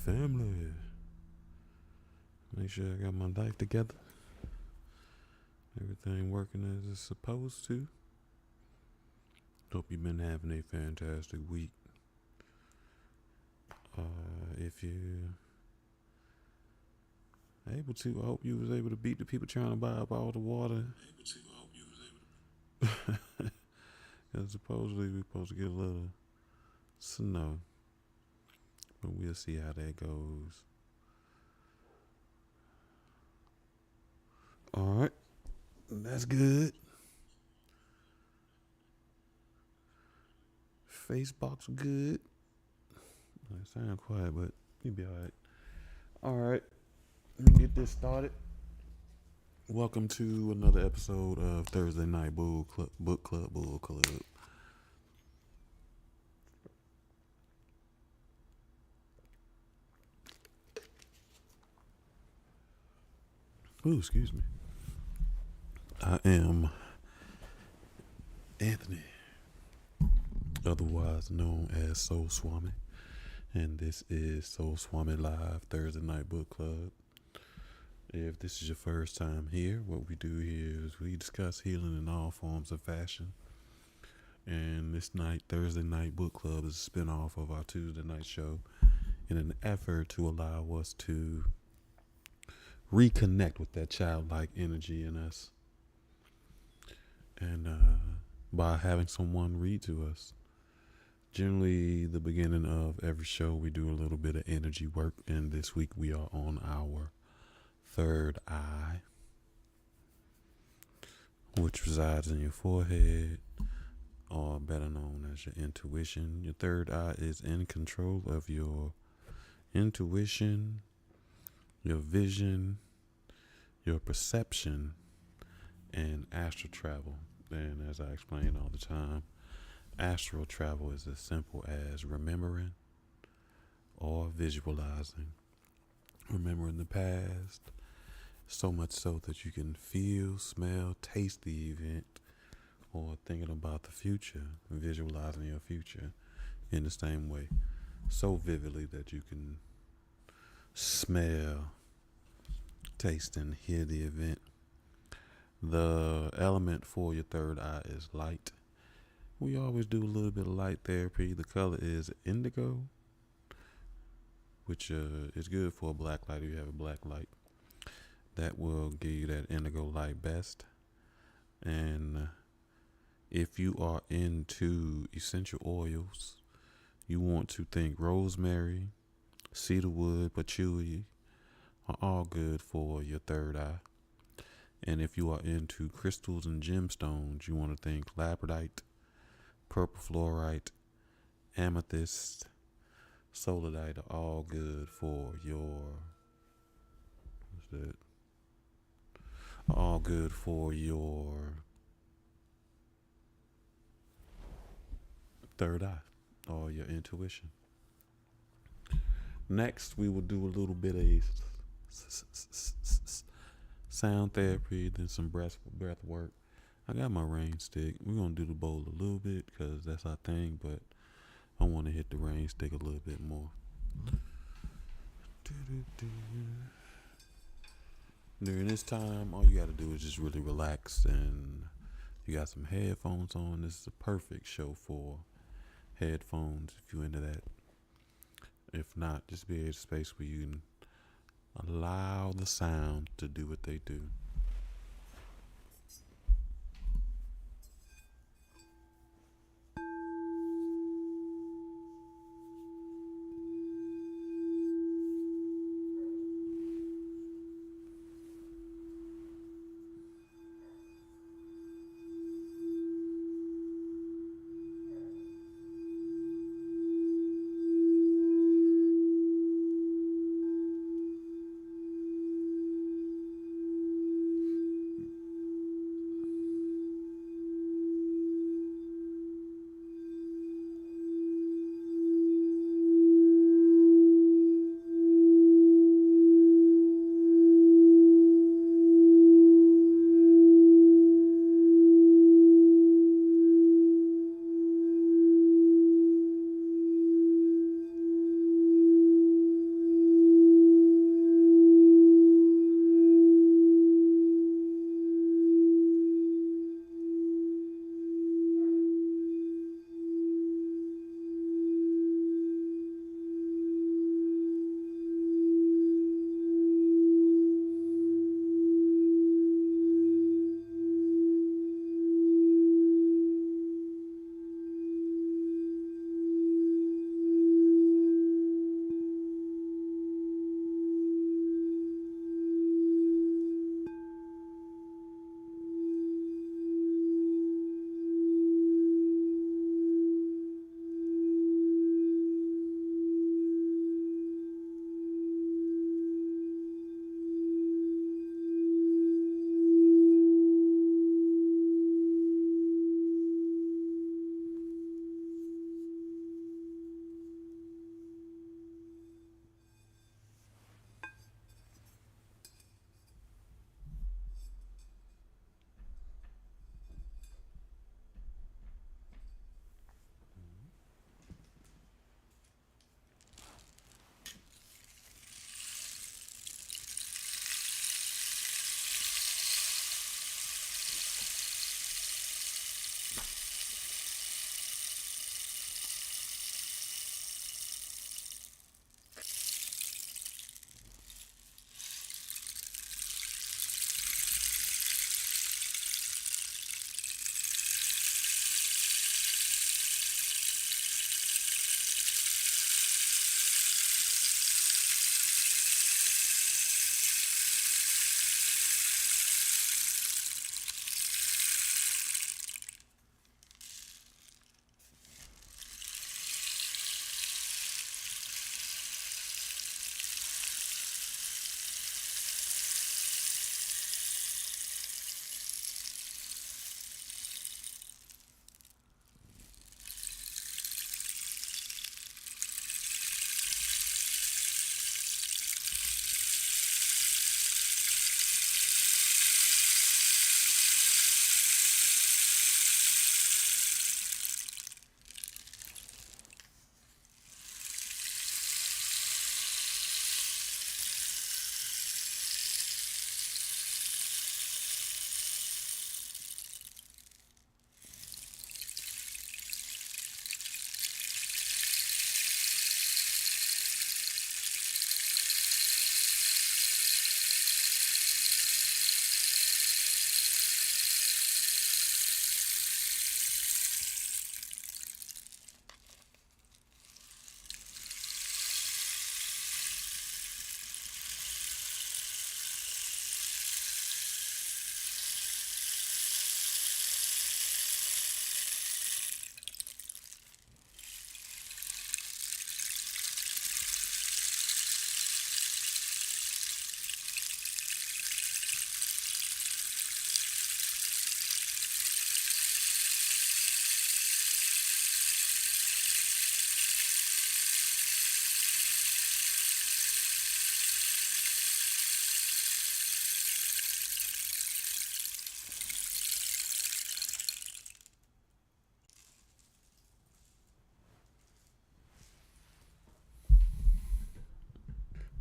family. Make sure I got my life together. Everything working as it's supposed to. Hope you've been having a fantastic week. If you're able to, I hope you was able to beat the people trying to buy up all the water. Because supposedly we're supposed to get a little snow. But we'll see how that goes. Alright. That's good. Facebook's good. I sound quiet, but you'll be alright. Alright. Let me get this started. Welcome to another episode of Thursday Night Book Club. Ooh, excuse me. I am Anthony, otherwise known as Soul Swami, and this is Soul Swami Live Thursday Night Book Club. If this is your first time here, what we do here is we discuss healing in all forms of fashion. And this night, Thursday Night Book Club, is a spinoff of our Tuesday night show in an effort to allow us to reconnect with that childlike energy in us. And by having someone read to us. Generally, the beginning of every show, we do a little bit of energy work. And this week, we are on our third eye, which resides in your forehead, or better known as your intuition. Your third eye is in control of your intuition, your vision, your perception, and astral travel. And as I explain all the time, astral travel is as simple as remembering or visualizing. Remembering the past, so much so that you can feel, smell, taste the event, or thinking about the future, visualizing your future in the same way, so vividly that you can smell, taste, and hear the event. The element for your third eye is light. We always do a little bit of light therapy. The color is indigo, which is good for a black light if you have a black light. That will give you that indigo light best. And if you are into essential oils, you want to think rosemary, cedarwood, patchouli are all good for your third eye. And if you are into crystals and gemstones, you want to think labradorite, purple fluorite, amethyst, solidite are all good for your third eye or your intuition. Next, we will do a little bit of sound therapy, then some breath work. I got my rain stick. We're going to do the bowl a little bit because that's our thing, but I want to hit the rain stick a little bit more. During this time, all you got to do is just really relax, and you got some headphones on. This is a perfect show for headphones if you're into that. If not, just be in a space where you can allow the sound to do what they do.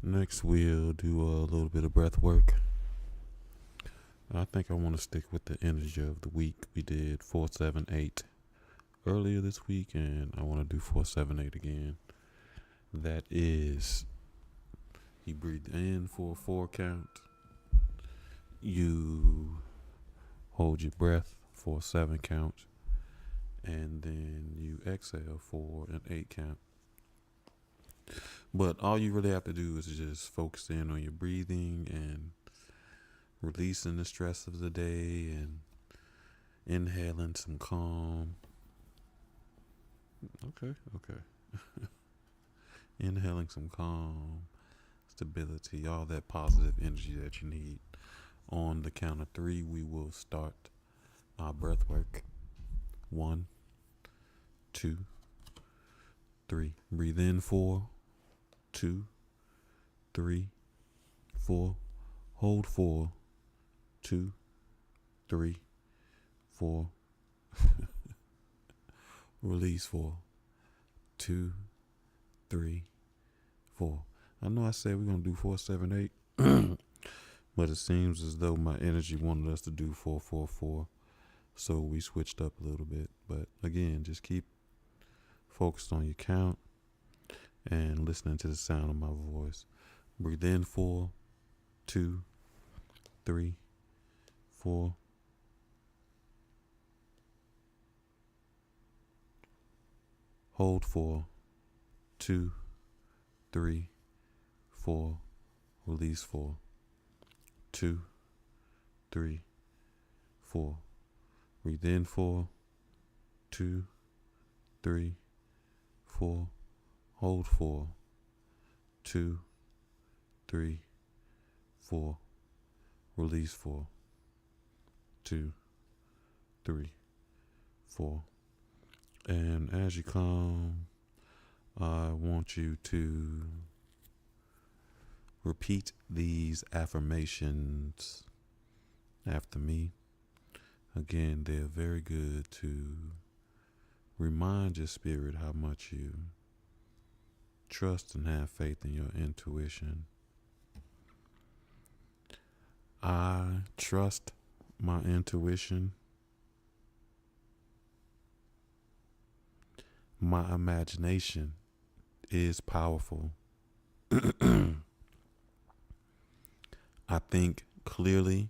Next, we'll do a little bit of breath work. I think I want to stick with the energy of the week. We did 478 earlier this week, and I want to do 478 again. That is, you breathe in for a 4 count. You hold your breath for a 7 count. And then you exhale for an 8 count. But all you really have to do is just focus in on your breathing and releasing the stress of the day and inhaling some calm. Okay. Inhaling some calm, stability, all that positive energy that you need. On the count of 3, we will start our breath work. 1, 2, 3. Breathe in 4, 2, 3, 4. Hold 4, 2, 3, 4. Release 4, 2, 3, 4. I know I said we're gonna do 4, 7, 8, but it seems as though my energy wanted us to do 4, 4, 4. So we switched up a little bit. But again, just keep focused on your count and listening to the sound of my voice. Breathe in 4, 2, 3, 4. Hold 4, 2, 3, 4. Release 4, 2, 3, 4. Breathe in 4, 2, 3, 4. Hold 4, 2, 3, 4. Release 4, 2, 3, 4. And as you come, I want you to repeat these affirmations after me. Again, they're very good to remind your spirit how much you trust and have faith in your intuition. I trust my intuition. My imagination is powerful. I think clearly,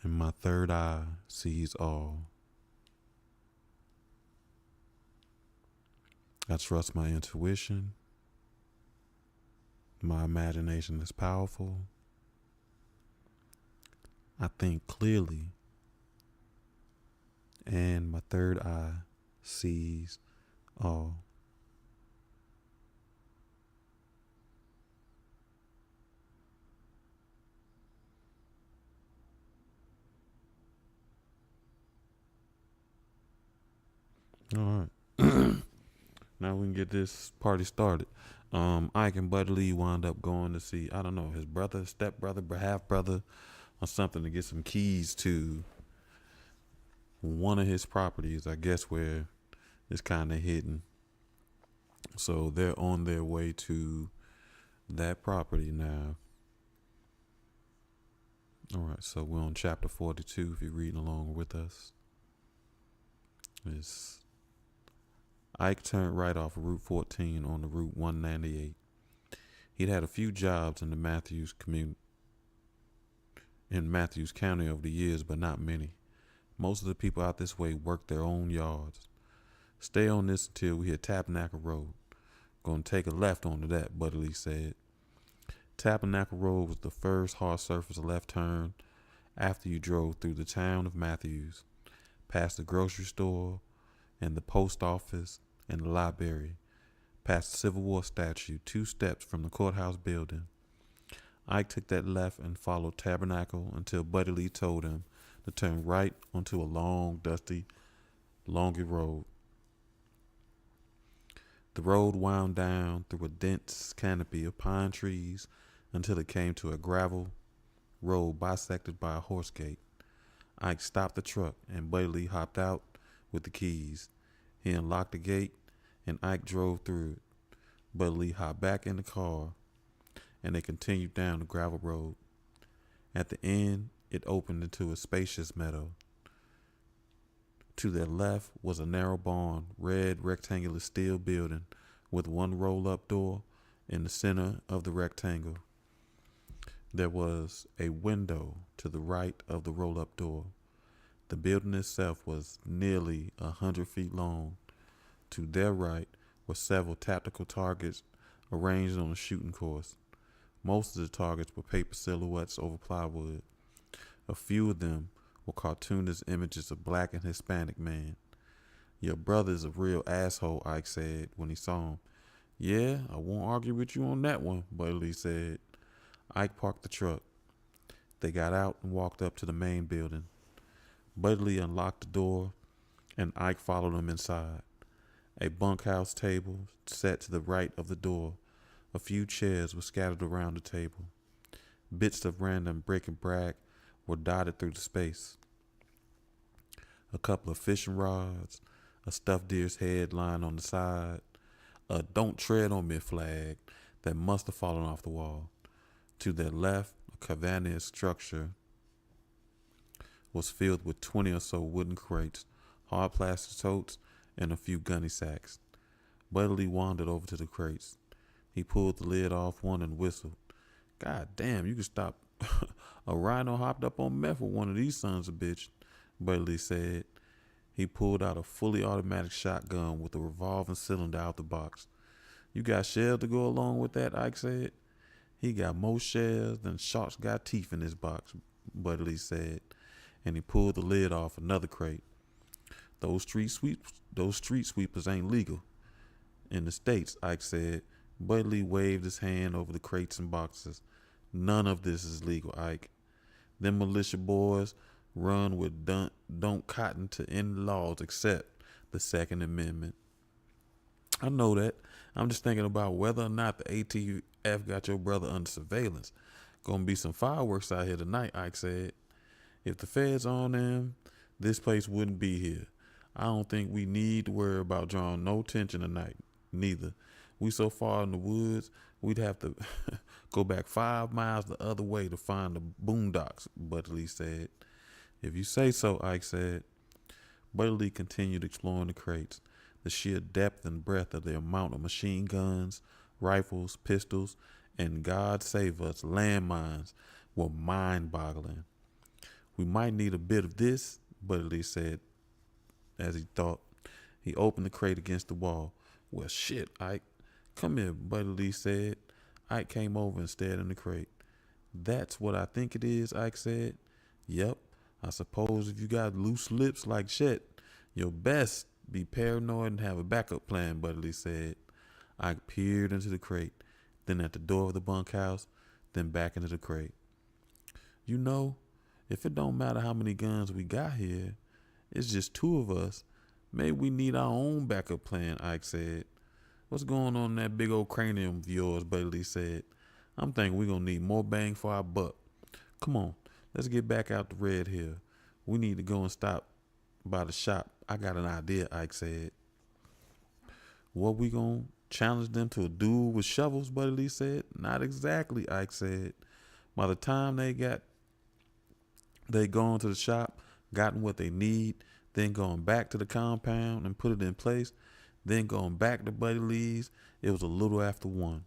and my third eye sees all. I trust my intuition. My imagination is powerful. I think clearly, and my third eye sees all. All right. Now we can get this party started. Ike and Buddy Lee wound up going to see, I don't know, his brother, stepbrother, half brother, or something to get some keys to one of his properties, I guess, where it's kind of hidden. So they're on their way to that property now. All right, so we're on chapter 42 if you're reading along with us. Ike turned right off of Route 14 on the Route 198. He'd had a few jobs in the Matthews County over the years, but not many. Most of the people out this way worked their own yards. Stay on this until we hit Tabernacle Road. Gonna take a left onto that, Buddy Lee said. Tabernacle Road was the first hard surface left turn after you drove through the town of Matthews, past the grocery store and the post office and the library, past the Civil War statue, 2 steps from the courthouse building. Ike took that left and followed Tabernacle until Buddy Lee told him to turn right onto a long, dusty, longy road. The road wound down through a dense canopy of pine trees until it came to a gravel road bisected by a horse gate. Ike stopped the truck and Buddy Lee hopped out with the keys. He unlocked the gate and Ike drove through it. Buddy Lee hopped back in the car and they continued down the gravel road. At the end, it opened into a spacious meadow. To their left was a narrow barn, red rectangular steel building with one roll-up door in the center of the rectangle. There was a window to the right of the roll-up door. The building itself was nearly 100 feet long. To their right were several tactical targets arranged on a shooting course. Most of the targets were paper silhouettes over plywood. A few of them were cartoonist images of black and Hispanic men. Your brother's a real asshole, Ike said when he saw him. Yeah, I won't argue with you on that one, Buddy Lee said. Ike parked the truck. They got out and walked up to the main building. Buddy Lee unlocked the door, and Ike followed him inside. A bunkhouse table sat to the right of the door. A few chairs were scattered around the table. Bits of random bric-a-brac were dotted through the space. A couple of fishing rods, a stuffed deer's head lying on the side, a "Don't tread on me" flag that must have fallen off the wall. To their left, a cavernous structure was filled with 20 or so wooden crates, hard plastic totes, and a few gunny sacks. Buddy Lee wandered over to the crates. He pulled the lid off one and whistled. God damn, you could stop a rhino hopped up on meth with one of these sons of bitch, Buddy Lee said. He pulled out a fully automatic shotgun with a revolving cylinder out the box. You got shells to go along with that, Ike said. He got more shells than sharks got teeth in his box, Buddy Lee said, and he pulled the lid off another crate. Those street sweepers ain't legal in the States, Ike said. Buddy Lee waved his hand over the crates and boxes. None of this is legal, Ike. Them militia boys run with don't cotton to any laws except the Second Amendment. I know that. I'm just thinking about whether or not the ATF got your brother under surveillance. Gonna be some fireworks out here tonight, Ike said. If the feds on them, this place wouldn't be here. I don't think we need to worry about drawing no attention tonight, neither. We so far in the woods, we'd have to go back 5 miles the other way to find the boondocks, Buddy Lee said. If you say so, Ike said. Buddy Lee continued exploring the crates. The sheer depth and breadth of the amount of machine guns, rifles, pistols, and God save us, landmines were mind-boggling. We might need a bit of this, Buddy Lee said as he thought. He opened the crate against the wall. Well, shit, Ike. Come here, Buddy Lee said. Ike came over and stared in the crate. That's what I think it is, Ike said. Yep, I suppose if you got loose lips like shit, you're best be paranoid and have a backup plan, Buddy Lee said. Ike peered into the crate, then at the door of the bunkhouse, then back into the crate. You know, if it don't matter how many guns we got here, it's just 2 of us. Maybe we need our own backup plan, Ike said. What's going on in that big old cranium of yours, Buddy Lee said. I'm thinking we're going to need more bang for our buck. Come on, let's get back out the red here. We need to go and stop by the shop. I got an idea, Ike said. What, we going to challenge them to a duel with shovels, Buddy Lee said. Not exactly, Ike said. By the time they gone to the shop, gotten what they need, then going back to the compound and put it in place, then going back to Buddy Lee's, it was a little after 1.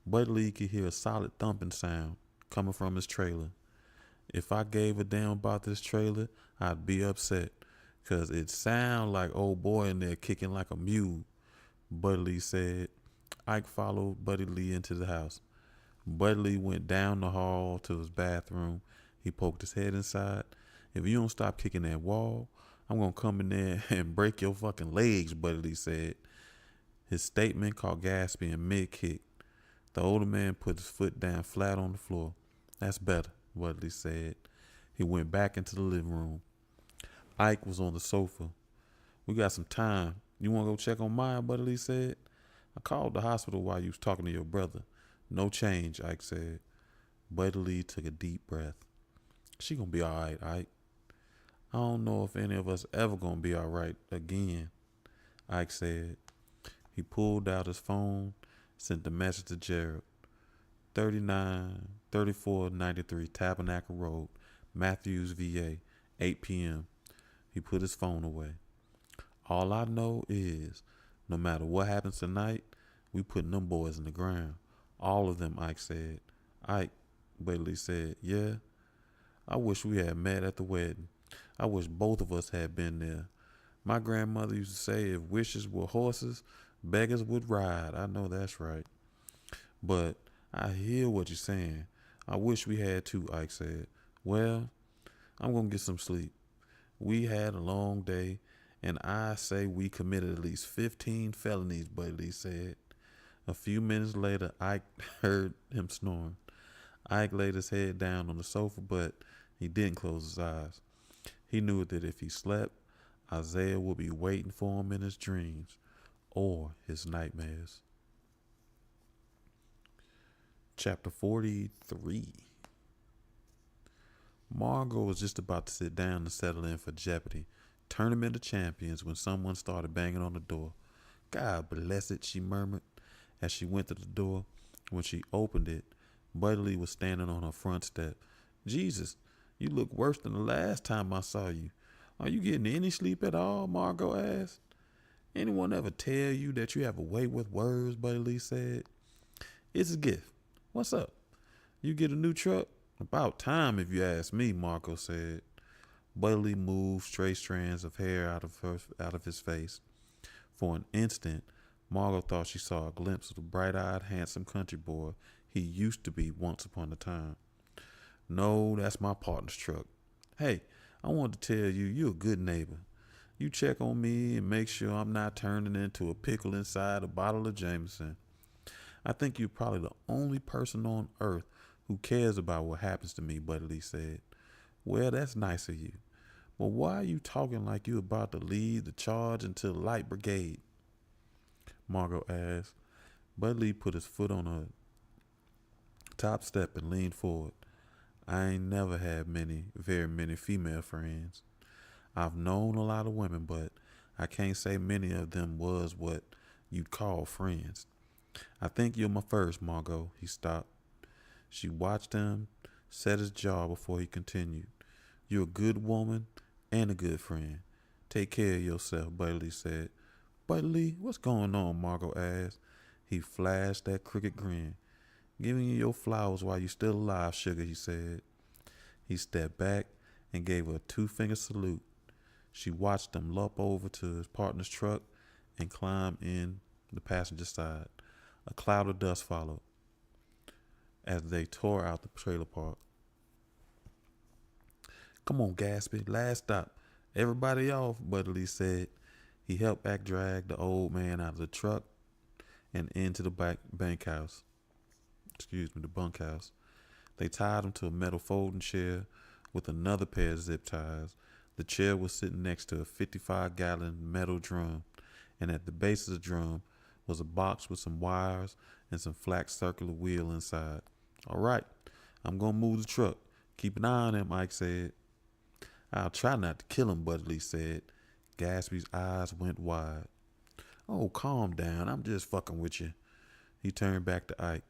Buddy Lee could hear a solid thumping sound coming from his trailer. If I gave a damn about this trailer, I'd be upset, 'cause it sound like old boy in there kicking like a mule, Buddy Lee said. Ike followed Buddy Lee into the house. Buddy Lee went down the hall to his bathroom. He poked his head inside. If you don't stop kicking that wall, I'm going to come in there and break your fucking legs, Buddy Lee said. His statement caught Gaspy in mid-kick. The older man put his foot down flat on the floor. That's better, Buddy Lee said. He went back into the living room. Ike was on the sofa. We got some time. You want to go check on Maya, Buddy Lee said. I called the hospital while you was talking to your brother. No change, Ike said. Buddy Lee took a deep breath. She gonna be all right, Ike. I don't know if any of us ever gonna be all right again, Ike said. He pulled out his phone sent the message to Gerald. 3493 Tabernacle Road, Matthews, VA, 8 p.m. He put his phone away. All I know is, no matter what happens tonight, we putting them boys in the ground. All of them, Ike said. Ike, Bailey said, yeah. I wish we had met at the wedding. I wish both of us had been there. My grandmother used to say if wishes were horses, beggars would ride. I know that's right. But I hear what you're saying. I wish we had too, Ike said. Well, I'm going to get some sleep. We had a long day, and I say we committed at least 15 felonies, Bailey said. A few minutes later, Ike heard him snoring. Ike laid his head down on the sofa, but he didn't close his eyes. He knew that if he slept, Isaiah would be waiting for him in his dreams or his nightmares. Chapter 43. Margot was just about to sit down and settle in for Jeopardy! Tournament of Champions when someone started banging on the door. God bless it, she murmured as she went to the door. When she opened it, Buddy Lee was standing on her front step. Jesus, you look worse than the last time I saw you. Are you getting any sleep at all? Margot asked. Anyone ever tell you that you have a way with words? Buddy Lee said. It's a gift. What's up? You get a new truck? About time if you ask me, Margot said. Buddy Lee moved straight strands of hair out of his face. For an instant, Margot thought she saw a glimpse of the bright-eyed, handsome country boy he used to be once upon a time. No, that's my partner's truck. Hey, I wanted to tell you, you're a good neighbor. You check on me and make sure I'm not turning into a pickle inside a bottle of Jameson. I think you're probably the only person on earth who cares about what happens to me, Buddy Lee said. Well, that's nice of you. But why are you talking like you're about to lead the charge into the light brigade? Margot asked. Buddy Lee put his foot on her top step and leaned forward. I ain't never had very many female friends. I've known a lot of women, but I can't say many of them was what you'd call friends. I think you're my first, Margot. He stopped. She watched him set his jaw before he continued. You're a good woman and a good friend. Take care of yourself, Buddy Lee said. Buddy Lee, what's going on? Margot asked. He flashed that crooked grin. Giving you your flowers while you're still alive, sugar, he said. He stepped back and gave her a two-finger salute. She watched him lop over to his partner's truck and climb in the passenger side. A cloud of dust followed as they tore out the trailer park. Come on, Gatsby, last stop. Everybody off, Buddy Lee said. He helped Ike drag the old man out of the truck and into the bunkhouse. They tied him to a metal folding chair with another pair of zip ties. The chair was sitting next to a 55-gallon metal drum, and at the base of the drum was a box with some wires and some flat circular wheel inside. All right, I'm going to move the truck. Keep an eye on him, Ike said. I'll try not to kill him, Buddy Lee said. Gatsby's eyes went wide. Oh, calm down. I'm just fucking with you. He turned back to Ike.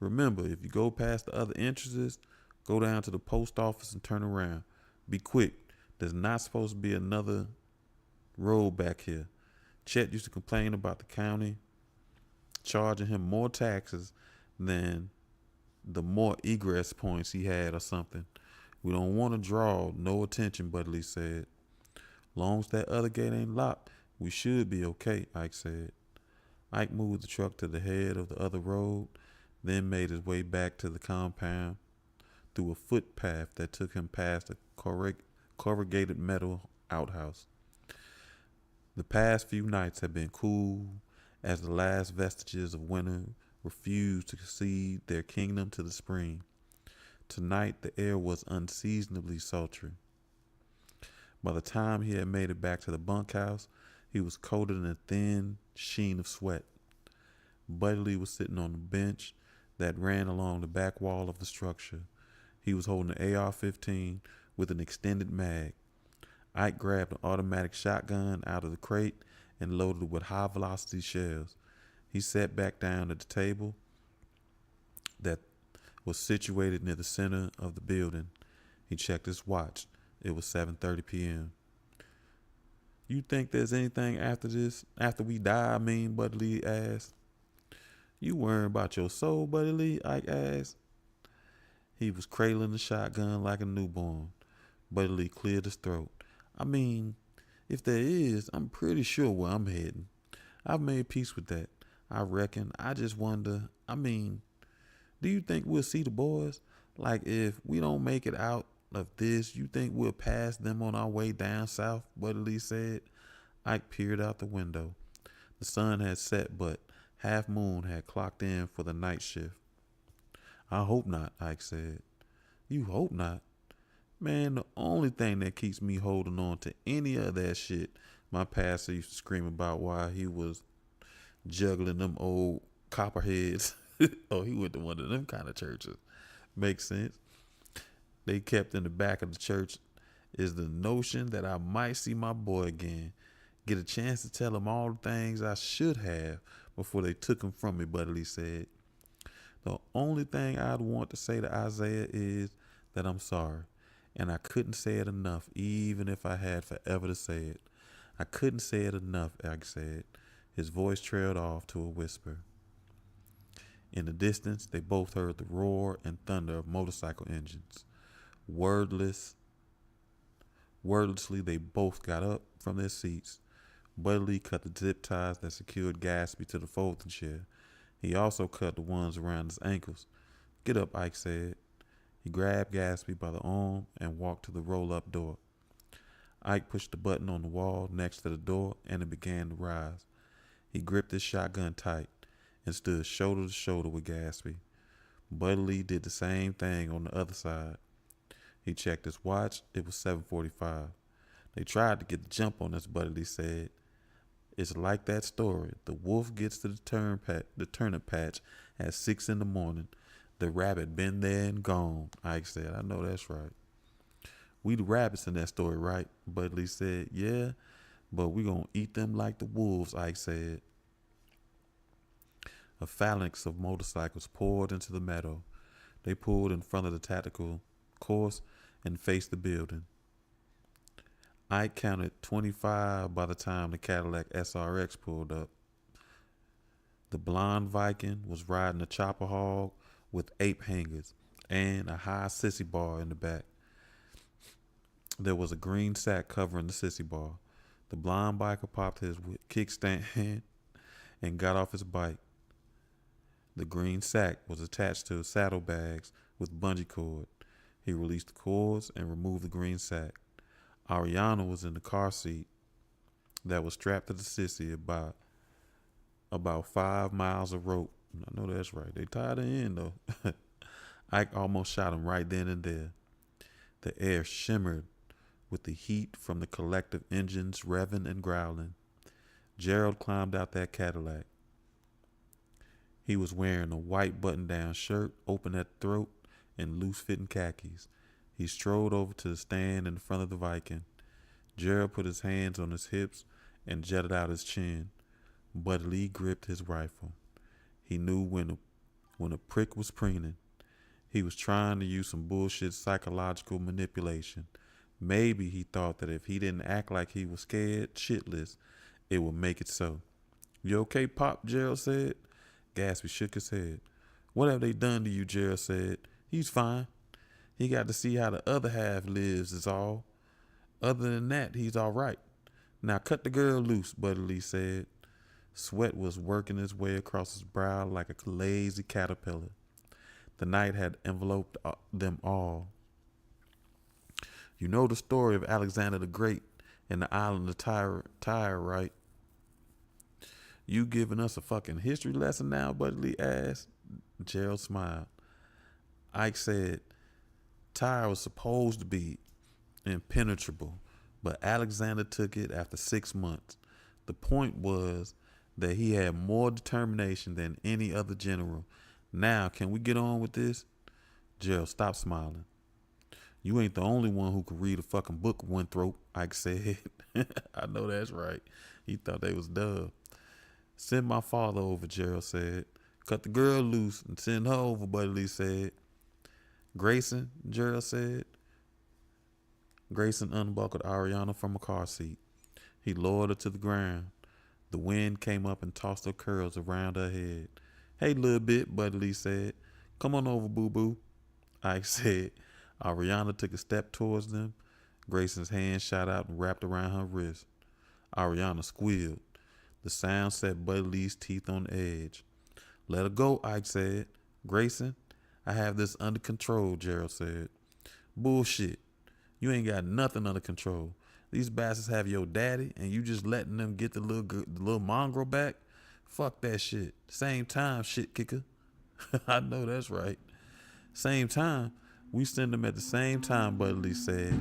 Remember, if you go past the other entrances, go down to the post office and turn around. Be quick. There's not supposed to be another road back here. Chet used to complain about the county charging him more taxes than the more egress points he had or something. We don't want to draw no attention, Buddy Lee said. Long as that other gate ain't locked, we should be okay, Ike said. Ike moved the truck to the head of the other road, then made his way back to the compound through a footpath that took him past a corrugated metal outhouse. The past few nights had been cool as the last vestiges of winter refused to cede their kingdom to the spring. Tonight the air was unseasonably sultry. By the time he had made it back to the bunkhouse, he was coated in a thin sheen of sweat. Buddy Lee was sitting on the bench that ran along the back wall of the structure. He was holding an AR-15 with an extended mag. Ike grabbed an automatic shotgun out of the crate and loaded it with high-velocity shells. He sat back down at the table that was situated near the center of the building. He checked his watch. It was 7:30 p.m. You think there's anything after this? After we die, Buddy Lee asked. You worrying about your soul, Buddy Lee? Ike asked. He was cradling the shotgun like a newborn. Buddy Lee cleared his throat. If there is, I'm pretty sure where I'm heading. I've made peace with that. I reckon. I just wonder, do you think we'll see the boys? Like, if we don't make it out of this, you think we'll pass them on our way down south? Buddy Lee said. Ike peered out the window. The sun had set, but Half Moon had clocked in for the night shift. I hope not, Ike said. You hope not? Man, the only thing that keeps me holding on to any of that shit my pastor used to scream about while he was juggling them old copperheads. Oh, he went to one of them kind of churches. Makes sense. They kept in the back of the church is the notion that I might see my boy again, get a chance to tell him all the things I should have before they took him from me, Buddy Lee said. The only thing I'd want to say to Isaiah is that I'm sorry, and I couldn't say it enough, even if I had forever to say it. I couldn't say it enough, Ike said. His voice trailed off to a whisper. In the distance, they both heard the roar and thunder of motorcycle engines. Wordlessly, they both got up from their seats. Buddy Lee cut the zip ties that secured Gatsby to the folding chair. He also cut the ones around his ankles. Get up, Ike said. He grabbed Gatsby by the arm and walked to the roll-up door. Ike pushed the button on the wall next to the door, and it began to rise. He gripped his shotgun tight and stood shoulder to shoulder with Gatsby. Buddy Lee did the same thing on the other side. He checked his watch. It was 7:45. They tried to get the jump on us, Buddy Lee said. It's like that story. The wolf gets to the turnip patch at 6 in the morning. The rabbit been there and gone, Ike said. I know that's right. We the rabbits in that story, right? Buddy Lee said. Yeah, but we gonna eat them like the wolves, Ike said. A phalanx of motorcycles poured into the meadow. They pulled in front of the tactical course and faced the building. Ike counted 25 by the time the Cadillac SRX pulled up. The blonde Viking was riding a chopper hog with ape hangers and a high sissy bar in the back. There was a green sack covering the sissy bar. The blonde biker popped his kickstand and got off his bike. The green sack was attached to saddlebags with bungee cord. He released the cords and removed the green sack. Ariana was in the car seat that was strapped to the sissy about 5 miles of rope. I know that's right. They tied her in, though. Ike almost shot him right then and there. The air shimmered with the heat from the collective engines revving and growling. Gerald climbed out that Cadillac. He was wearing a white button-down shirt, open at the throat, and loose-fitting khakis. He strode over to the stand in front of the Viking. Gerald put his hands on his hips and jutted out his chin. Buddy Lee gripped his rifle. He knew when a prick was preening. He was trying to use some bullshit psychological manipulation. Maybe he thought that if he didn't act like he was scared shitless, it would make it so. You okay, Pop? Gerald said. Gatsby shook his head. What have they done to you? Gerald said. He's fine. He got to see how the other half lives is all. Other than that, he's all right. Now cut the girl loose, Buddy Lee said. Sweat was working its way across his brow like a lazy caterpillar. The night had enveloped them all. You know the story of Alexander the Great and the island of Tyre, right? You giving us a fucking history lesson now, Buddy Lee asked. Gerald smiled. Ike said, Tyre was supposed to be impenetrable, but Alexander took it after 6 months. The point was that he had more determination than any other general. Now, can we get on with this? Gerald, stop smiling. You ain't the only one who could read a fucking book, Winthrop, Ike said. I know that's right. He thought they was dumb. Send my father over, Gerald said. Cut the girl loose and send her over, Buddy Lee said. Grayson, Gerald said. Grayson unbuckled Ariana from a car seat. He lowered her to the ground. The wind came up and tossed her curls around her head. Hey, little bit, Buddy Lee said. Come on over, boo-boo, Ike said. Ariana took a step towards them. Grayson's hand shot out and wrapped around her wrist. Ariana squealed. The sound set Buddy Lee's teeth on edge. Let her go, Ike said. Grayson, I have this under control, Gerald said. Bullshit. You ain't got nothing under control. These bastards have your daddy and you just letting them get the little mongrel back? Fuck that shit. Same time, shit kicker. I know that's right. Same time. We send them at the same time, Buddy Lee said.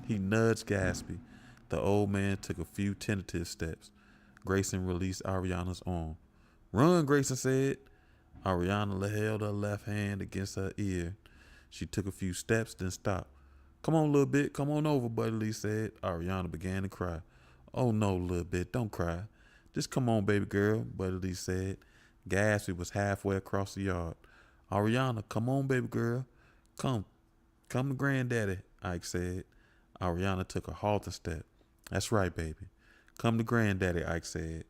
He nudged Gatsby. The old man took a few tentative steps. Grayson released Ariana's arm. Run, Grayson said. Ariana held her left hand against her ear. She took a few steps, then stopped. Come on, little bit. Come on over, Buddy Lee said. Ariana began to cry. Oh, no, little bit. Don't cry. Just come on, baby girl, Buddy Lee said. Gatsby was halfway across the yard. Ariana, come on, baby girl. Come to granddaddy, Ike said. Ariana took a halting step. That's right, baby. Come to granddaddy, Ike said.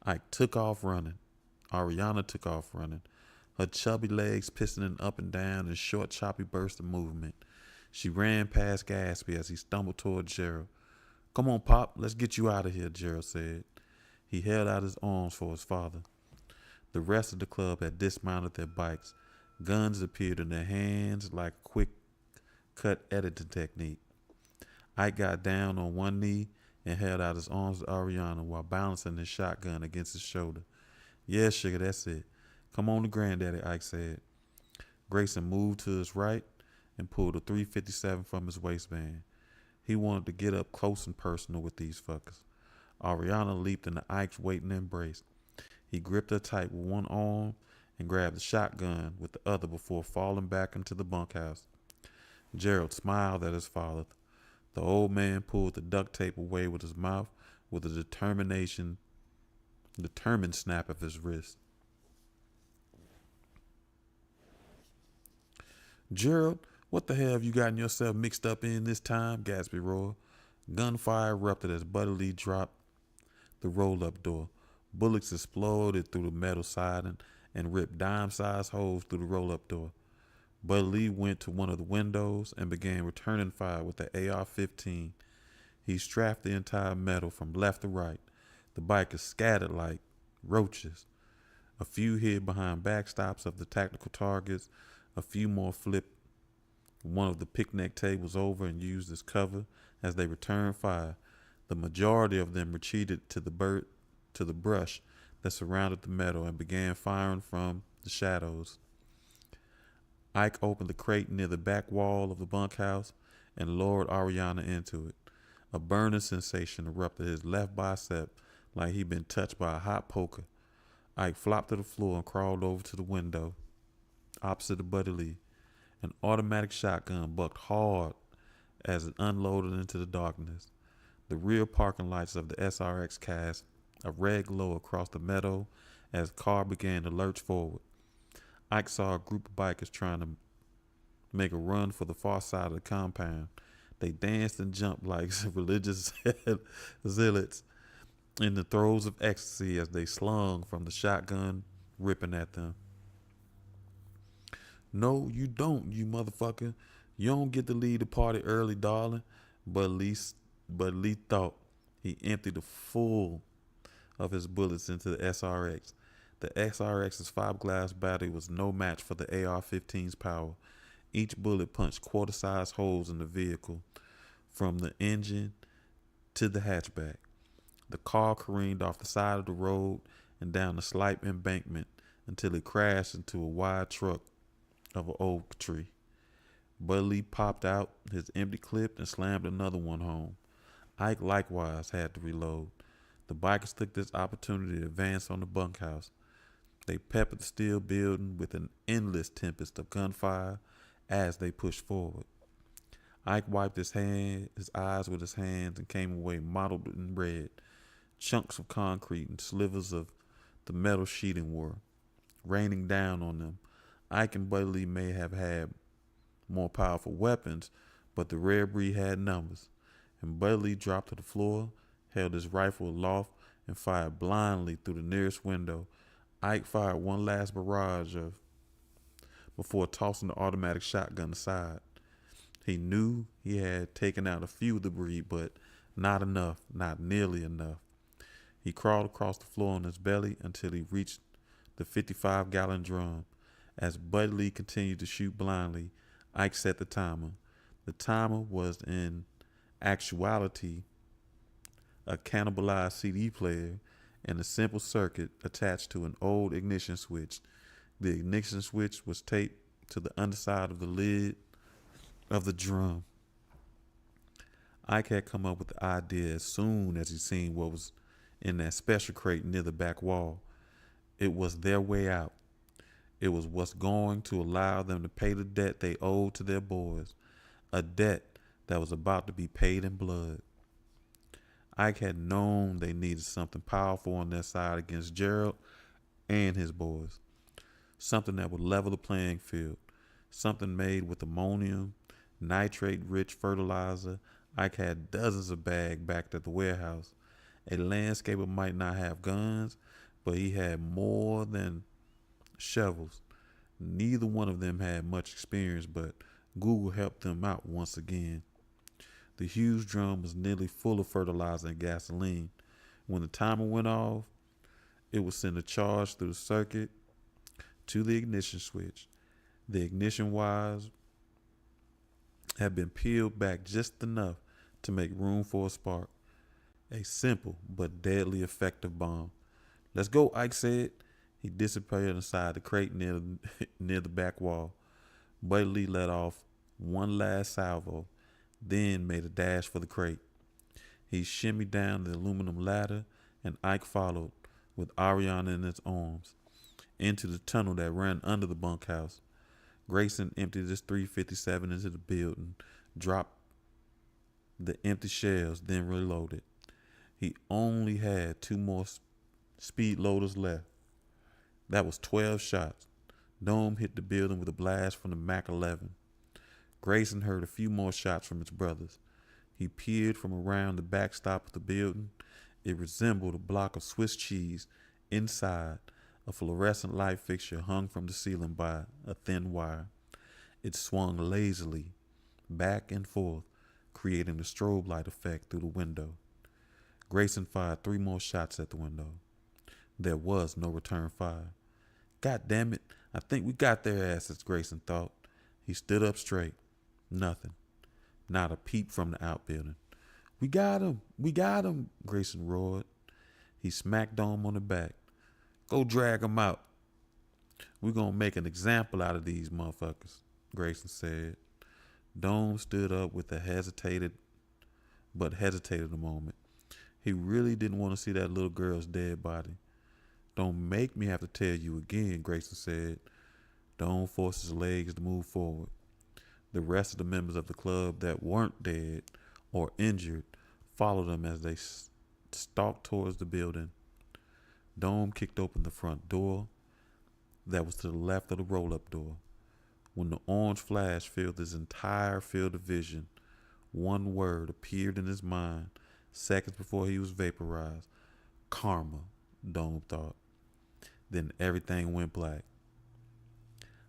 Ike took off running. Ariana took off running. Her chubby legs pistoning up and down in short, choppy bursts of movement. She ran past Gatsby as he stumbled toward Gerald. Come on, Pop, let's get you out of here, Gerald said. He held out his arms for his father. The rest of the club had dismounted their bikes. Guns appeared in their hands like a quick-cut editing technique. Ike got down on one knee and held out his arms to Ariana while balancing his shotgun against his shoulder. Yeah, sugar, that's it. Come on to granddaddy, Ike said. Grayson moved to his right and pulled a .357 from his waistband. He wanted to get up close and personal with these fuckers. Ariana leaped into Ike's waiting embrace. He gripped her tight with one arm and grabbed the shotgun with the other before falling back into the bunkhouse. Gerald smiled at his father. The old man pulled the duct tape away with his mouth with a determined snap of his wrist. Gerald, what the hell have you gotten yourself mixed up in this time? Gatsby roared. Gunfire erupted as Buddy Lee dropped the roll-up door. Bullets exploded through the metal siding and ripped dime-sized holes through the roll-up door. Buddy Lee went to one of the windows and began returning fire with the AR-15. He strapped the entire metal from left to right. The bikers scattered like roaches. A few hid behind backstops of the tactical targets. A few more flipped one of the picnic tables over and used as cover as they returned fire. The majority of them retreated to the brush that surrounded the metal and began firing from the shadows. Ike opened the crate near the back wall of the bunkhouse and lowered Ariana into it. A burning sensation erupted his left bicep like he'd been touched by a hot poker. Ike flopped to the floor and crawled over to the window opposite of Buddy Lee. An automatic shotgun bucked hard as it unloaded into the darkness. The rear parking lights of the SRX cast a red glow across the meadow as the car began to lurch forward. Ike saw a group of bikers trying to make a run for the far side of the compound. They danced and jumped like religious zealots in the throes of ecstasy as they slung from the shotgun ripping at them. No, you don't, you motherfucker. You don't get to leave the party early, darling. But Lee thought. He emptied the full of his bullets into the SRX. The SRX's fiberglass battery was no match for the AR-15's power. Each bullet punched quarter-sized holes in the vehicle, from the engine to the hatchback. The car careened off the side of the road and down a slight embankment until it crashed into a wide truck of an oak tree. Buddy Lee popped out his empty clip and slammed another one home. Ike likewise had to reload. The bikers took this opportunity to advance on the bunkhouse. They peppered the steel building with an endless tempest of gunfire as they pushed forward. Ike wiped his eyes with his hands and came away mottled in red. Chunks of concrete and slivers of The metal sheeting were raining down on them. Ike and Buddy Lee may have had more powerful weapons, but the rare breed had numbers. And Buddy Lee dropped to the floor, held his rifle aloft, and fired blindly through the nearest window. Ike fired one last barrage of before tossing the automatic shotgun aside. He knew he had taken out a few of the breed, but not enough, not nearly enough. He crawled across the floor on his belly until he reached the 55-gallon drum. As Buddy Lee continued to shoot blindly, Ike set the timer. The timer was in actuality a cannibalized CD player and a simple circuit attached to an old ignition switch. The ignition switch was taped to the underside of the lid of the drum. Ike had come up with the idea as soon as he seen what was in that special crate near the back wall. It was their way out. It was what's going to allow them to pay the debt they owed to their boys, a debt that was about to be paid in blood. Ike had known they needed something powerful on their side against Gerald and his boys, something that would level the playing field, something made with ammonium, nitrate-rich fertilizer. Ike had dozens of bags back at the warehouse. A landscaper might not have guns, but he had more than shovels. Neither one of them had much experience, but Google helped them out once again. The huge drum was nearly full of fertilizer and gasoline. When the timer went off, it would send a charge through the circuit to the ignition switch. The ignition wires had been peeled back just enough to make room for a spark. A simple but deadly effective bomb. "Let's go," Ike said. He disappeared inside the crate near the back wall. Buddy Lee let off one last salvo, then made a dash for the crate. He shimmied down the aluminum ladder, and Ike followed, with Ariana in his arms, into the tunnel that ran under the bunkhouse. Grayson emptied his .357 into the building, dropped the empty shells, then reloaded. He only had 2 more speed loaders left. That was 12 shots. Dome hit the building with a blast from the Mac 11. Grayson heard a few more shots from his brothers. He peered from around the backstop of the building. It resembled a block of Swiss cheese. Inside, a fluorescent light fixture hung from the ceiling by a thin wire. It swung lazily back and forth, creating a strobe light effect through the window. Grayson fired 3 more shots at the window. There was no return fire. "God damn it, I think we got their asses," Grayson thought. He stood up straight. Nothing. Not a peep from the outbuilding. We got him, Grayson roared. He smacked Dome on the back. "Go drag him out. We're going to make an example out of these motherfuckers," Grayson said. Dome stood up with hesitated a moment. He really didn't want to see that little girl's dead body. "Don't make me have to tell you again," Grayson said. Dome forced his legs to move forward. The rest of the members of the club that weren't dead or injured followed him as they stalked towards the building. Dome kicked open the front door that was to the left of the roll-up door. When the orange flash filled his entire field of vision, one word appeared in his mind seconds before he was vaporized. "Karma," Dome thought. Then everything went black.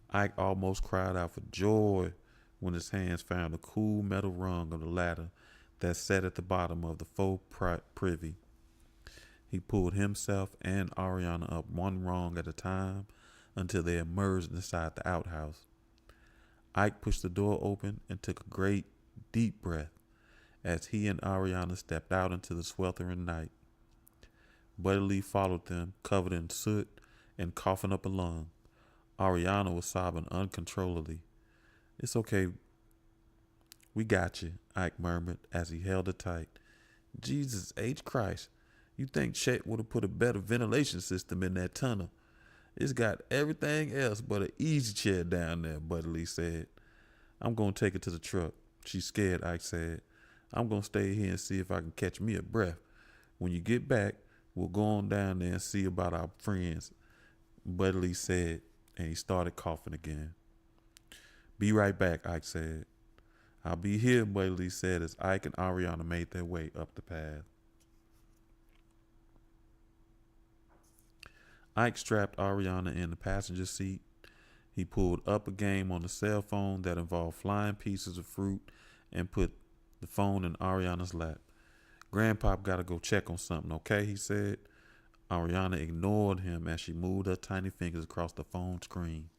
Ike almost cried out for joy when his hands found the cool metal rung of the ladder that sat at the bottom of the faux privy. He pulled himself and Ariana up one rung at a time until they emerged inside the outhouse. Ike pushed the door open and took a great, deep breath as he and Ariana stepped out into the sweltering night. Buddy Lee followed them, covered in soot and coughing up a lung. Ariana was sobbing uncontrollably. "It's okay. We got you," Ike murmured as he held her tight. "Jesus H. Christ, you think Chet would have put a better ventilation system in that tunnel? It's got everything else but an easy chair down there," Buddy Lee said. "I'm going to take it to the truck." "She's scared," Ike said. "I'm going to stay here and see if I can catch me a breath. When you get back, We'll go on down there and see about our friends, Buddy Lee said, and he started coughing again. Be right back, Ike said. I'll be here, Buddy Lee said as Ike and Ariana made their way up the path. Ike strapped Ariana in the passenger seat. He pulled up a game on the cell phone that involved flying pieces of fruit and put the phone in Ariana's lap. Grandpop gotta go check on something, okay? He said. Ariana ignored him as she moved her tiny fingers across the phone screen.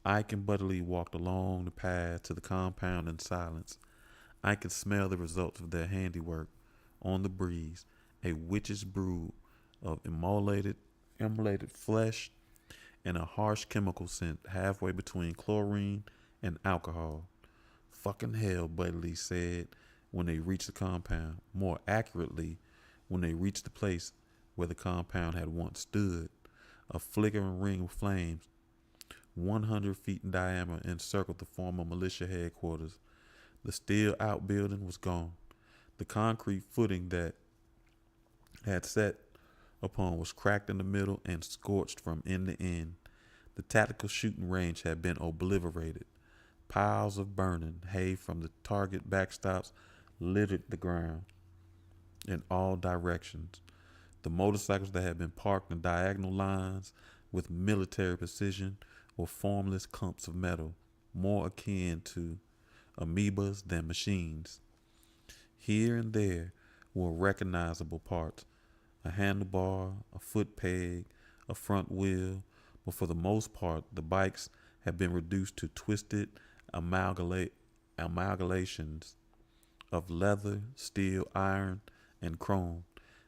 Ike and Buddy Lee walked along the path to the compound in silence. I could smell the results of their handiwork on the breeze, a witch's brew of immolated flesh and a harsh chemical scent halfway between chlorine and alcohol. Fucking hell, Buddy Lee said when they reached the compound. More accurately, when they reached the place where the compound had once stood. A flickering ring of flames, 100 feet in diameter, encircled the former militia headquarters. The steel outbuilding was gone. The concrete footing that had set upon was cracked in the middle and scorched from end to end. The tactical shooting range had been obliterated. Piles of burning hay from the target backstops littered the ground in all directions. The motorcycles that had been parked in diagonal lines with military precision were formless clumps of metal, more akin to amoebas than machines. Here and there were recognizable parts, a handlebar, a foot peg, a front wheel, but for the most part the bikes had been reduced to twisted amalgamations of leather, steel, iron, and chrome.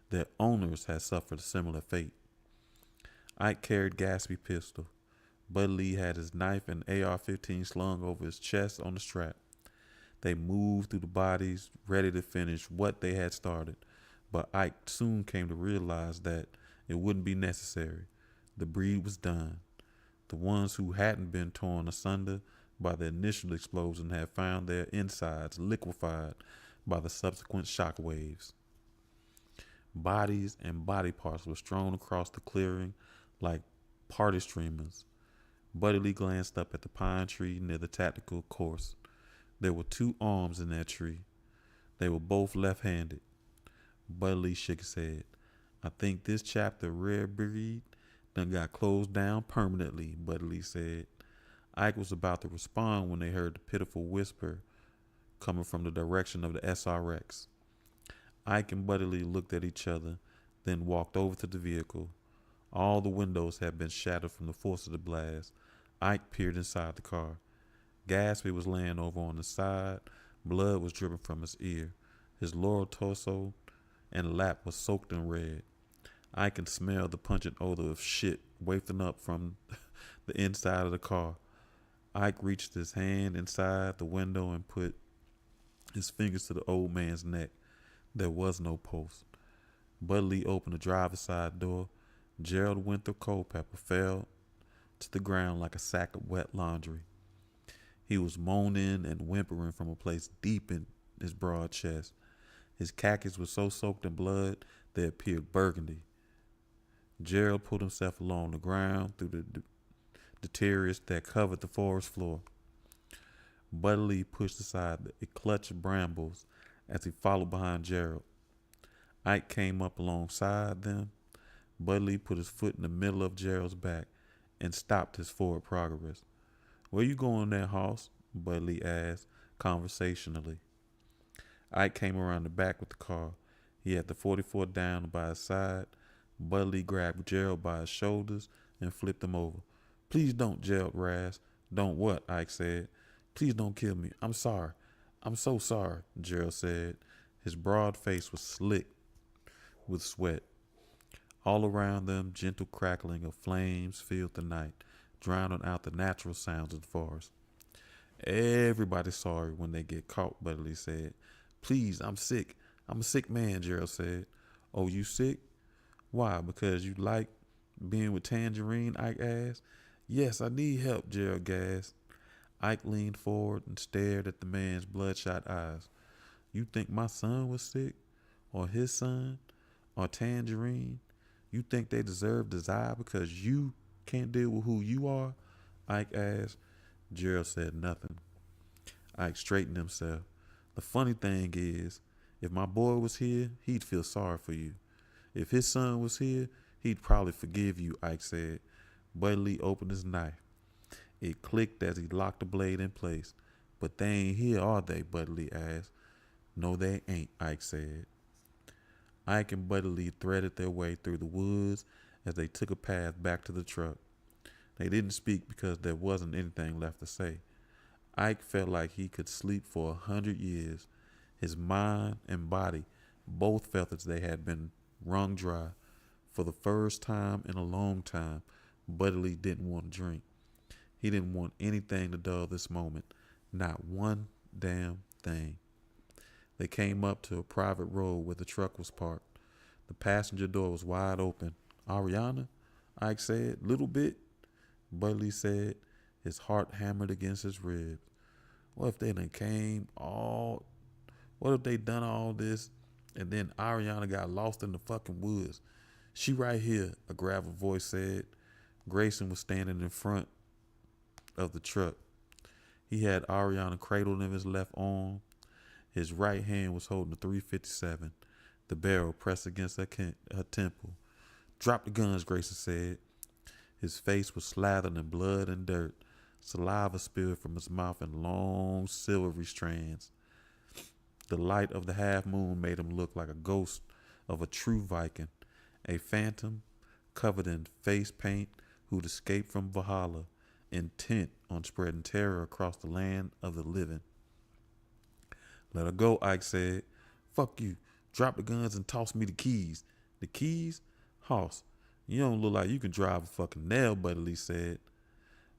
Their owners had suffered a similar fate. Ike carried Gatsby's pistol. Buddy Lee had his knife and AR-15 slung over his chest on the strap. They moved through the bodies, ready to finish what they had started, but Ike soon came to realize that it wouldn't be necessary. The breed was done. The ones who hadn't been torn asunder by the initial explosion had found their insides liquefied by the subsequent shock waves. Bodies and body parts were strewn across the clearing like party streamers. Buddy Lee glanced up at the pine tree near the tactical course. There were 2 arms in that tree. They were both left-handed. Buddy Lee shook his head. I think this chapter of Rare Breed done got closed down permanently, Buddy Lee said. Ike was about to respond when they heard the pitiful whisper coming from the direction of the SRX. Ike and Buddy Lee looked at each other, then walked over to the vehicle. All the windows had been shattered from the force of the blast. Ike peered inside the car. Gatsby was laying over on the side. Blood was dripping from his ear. His lower torso and lap was soaked in red. I could smell the pungent odor of shit wafting up from the inside of the car. Ike reached his hand inside the window and put his fingers to the old man's neck. There was no pulse. Buddy Lee opened the driver's side door. Gerald Winthrop Culpepper fell to the ground like a sack of wet laundry. He was moaning and whimpering from a place deep in his broad chest. His khakis were so soaked in blood they appeared burgundy. Gerald pulled himself along the ground through the detritus that covered the forest floor. Buddy Lee pushed aside a clutch of brambles as he followed behind Gerald. Ike came up alongside them. Buddy Lee put his foot in the middle of Gerald's back and stopped his forward progress. Where you going there, hoss? Buddy Lee asked conversationally. Ike came around the back with the car. He had the 44 down by his side. Buddy Lee grabbed Gerald by his shoulders and flipped him over. Please don't, Gerald rasped. Don't what? Ike said. Please don't kill me. I'm sorry. I'm so sorry, Gerald said. His broad face was slick with sweat. All around them, gentle crackling of flames filled the night, drowning out the natural sounds of the forest. Everybody's sorry when they get caught, Buddy Lee said. Please, I'm sick. I'm a sick man, Gerald said. Oh, you sick? Why, because you like being with Tangerine? Ike asked. Yes, I need help, Gerald gasped. Ike leaned forward and stared at the man's bloodshot eyes. You think my son was sick? Or his son? or Tangerine? You think they deserve desire because you can't deal with who you are? Ike asked. Gerald said nothing. Ike straightened himself. The funny thing is, if my boy was here, he'd feel sorry for you. If his son was here, he'd probably forgive you, Ike said. Buddy Lee opened his knife. It clicked as he locked the blade in place. But they ain't here, are they? Buddy Lee asked. No, they ain't, Ike said. Ike and Buddy Lee threaded their way through the woods as they took a path back to the truck. They didn't speak because there wasn't anything left to say. Ike felt like he could sleep for 100 years. His mind and body both felt as they had been wrung dry. For the first time in a long time, Buddy Lee didn't want to drink. He didn't want anything to dull this moment. Not one damn thing. They came up to a private road where the truck was parked. The passenger door was wide open. Ariana? Ike said. Little bit? Buddy Lee said, his heart hammered against his ribs. What if they what if they done all this and then Ariana got lost in the fucking woods? She right here, a gravel voice said. Grayson was standing in front of the truck. He had Ariana cradled in his left arm. His right hand was holding the .357, the barrel pressed against her temple. Drop the guns, Grayson said. His face was slathered in blood and dirt. Saliva spilled from his mouth in long, silvery strands. The light of the half moon made him look like a ghost of a true Viking, a phantom covered in face paint who'd escaped from Valhalla, intent on spreading terror across the land of the living. Let her go, Ike said. Fuck you. Drop the guns and toss me the keys. The keys? Hoss, you don't look like you can drive a fucking nail, Buddy Lee said.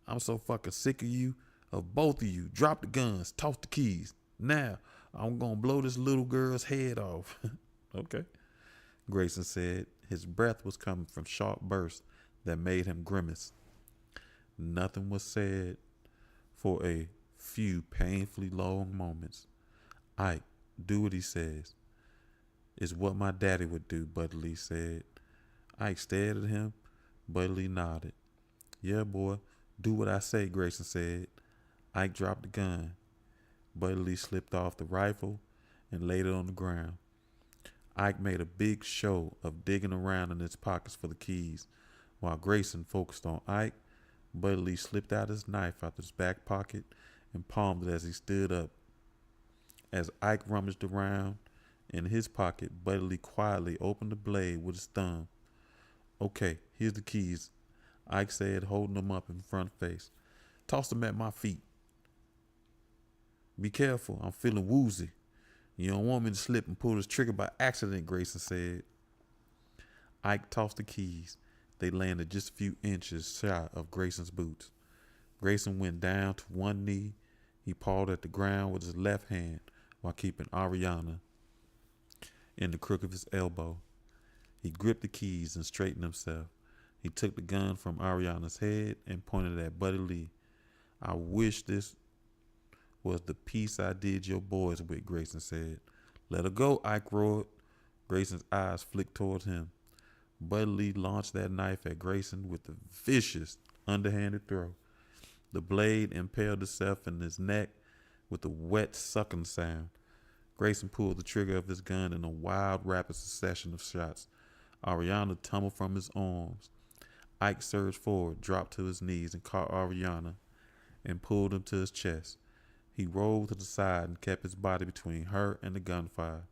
I'm so fucking sick of you, of both of you. Drop the guns, toss the keys. Now, I'm gonna blow this little girl's head off. Okay, Grayson said. His breath was coming from sharp bursts that made him grimace. Nothing was said for a few painfully long moments. Ike, do what he says. It's what my daddy would do, Buddy Lee said. Ike stared at him. Buddy Lee nodded. Yeah, boy, do what I say, Grayson said. Ike dropped the gun. Buddy Lee slipped off the rifle and laid it on the ground. Ike made a big show of digging around in his pockets for the keys. While Grayson focused on Ike, Buddy Lee slipped out his knife out his back pocket and palmed it as he stood up. As Ike rummaged around in his pocket, Buddy Lee quietly opened the blade with his thumb. Okay, here's the keys, Ike said, holding them up in front face. Toss them at my feet. Be careful, I'm feeling woozy. You don't want me to slip and pull this trigger by accident, Grayson said. Ike tossed the keys. They landed just a few inches shy of Grayson's boots. Grayson went down to one knee. He pawed at the ground with his left hand while keeping Ariana in the crook of his elbow. He gripped the keys and straightened himself. He took the gun from Ariana's head and pointed at Buddy Lee. I wish this was the piece I did your boys with, Grayson said. Let her go, Ike roared. Grayson's eyes flicked towards him. Buddy Lee launched that knife at Grayson with a vicious, underhanded throw. The blade impaled itself in his neck with a wet sucking sound. Grayson pulled the trigger of his gun in a wild, rapid succession of shots. Ariana tumbled from his arms. Ike surged forward, dropped to his knees, and caught Ariana and pulled him to his chest. He rolled to the side and kept his body between her and the gunfire.